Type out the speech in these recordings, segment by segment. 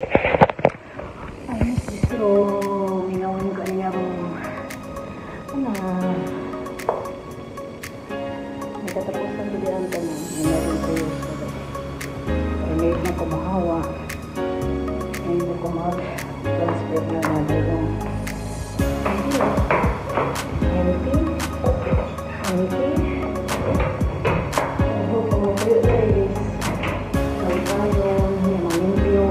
I miss this room. Inawin ko niya room. Ano? May katapusan ko diyan ka na. May meron ko yun. May na kumahawa. May na kumag-transfer na na dalawang. Anything? Anything? I hope I'm okay guys. Kalkayon. Yan ang limpyo.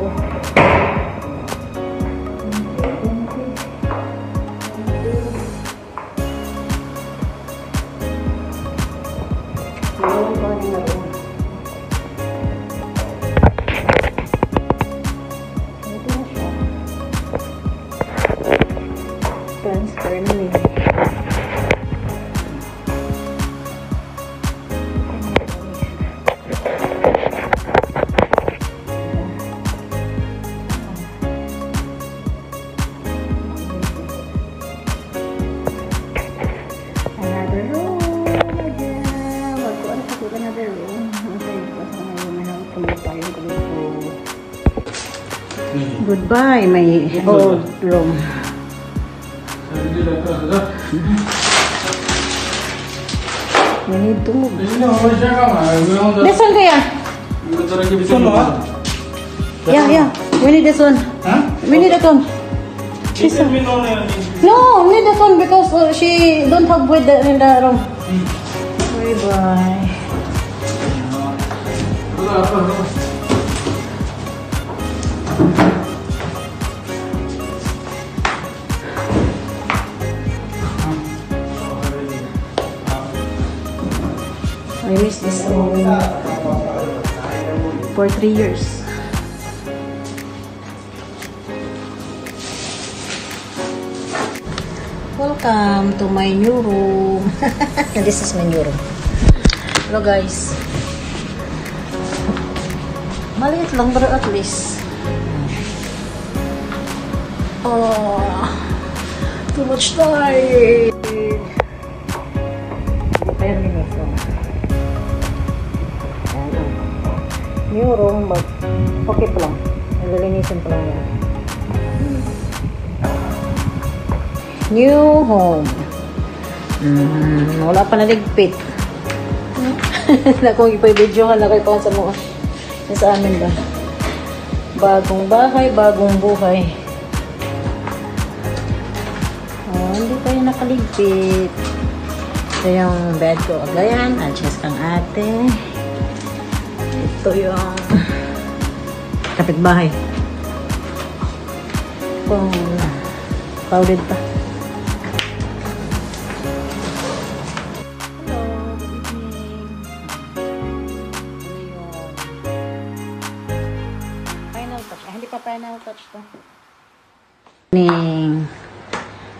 Transfer na nila. Another room. Magkuhan ako another room. Goodbye, my old room. We need to move. This one kaya? Yeah. We need this one. Huh? We need that one. This one. No, need that one because she don't have wood in the room. Bye. I miss this room for 3 years. Welcome to my new room. This is my new room. Hello guys. Maliit lang pero at least. Oh, too much time. New room, but okay pa lang. Nalilinisin pa lang yan. New home. Wala pa naligpit. Kung ipay-videohan na kayo pa sa mga sa amin ba. Bagong bahay, bagong buhay. Oh, hindi tayo nakaligpit. Ito yung bed ko. Agayan, adjust kang ate. Ito yung kapitbahay. Kung crowded pa. Hello, good evening. Final touch. Hindi pa final touch to.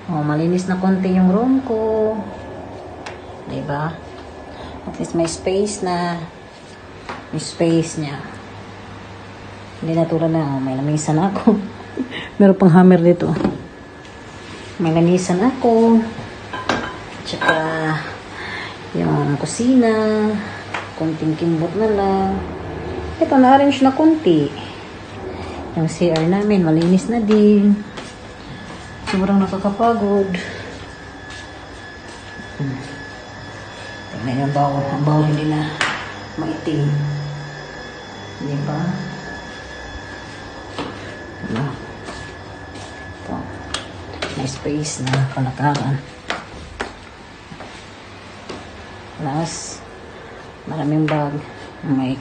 Oh, malinis na konti yung room ko. Diba? At least may space na. May space niya. Hindi na tulad na, may lamisan ako. Meron pang hammer dito. May lamisan ako. Tsaka, yung kusina. Konting kimbot na lang. Ito, na-arrange na konti. Yung CR namin, malinis na din. Sobrang nakakapagod. Tingnan yung bawal. Ang bawal hindi na maitim. Diba? Diba? Ito. May space na palakaran. Plus, maraming bag. May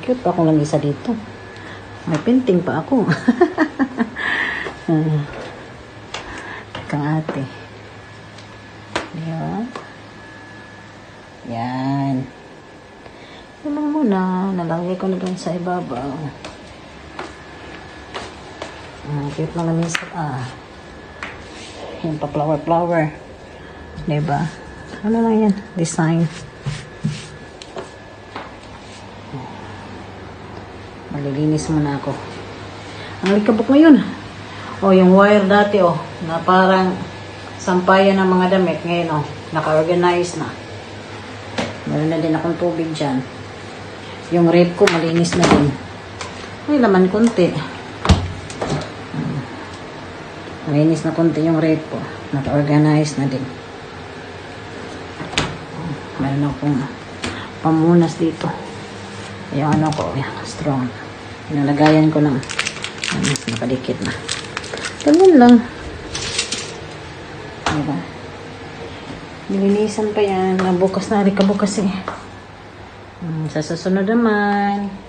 cute pa akong langisa dito. May painting pa ako. Kang ate. Diba? Yan. Nalang muna, nalagay ko na doon sa ibabaw. Cute na namin sa, yung pa flower. Diba? Ano lang yan? Design. Malilinis muna ako. Ang likabok ngayon. O, yung wire dati, na parang sampayan ng mga damit. Ngayon, naka-organize na. Meron na din akong tubig dyan. Yung rep ko, malinis na din. May laman konti. Malinis na konti yung rep ko. Naka-organize na din. Meron akong pamunas dito. Yung ano ko, strong. Pinalagayan ko ng nakadikit na. Ganun lang. Diba? Nilinisan pa yan. Nabukas na. Kabukas eh. Sa susunod naman.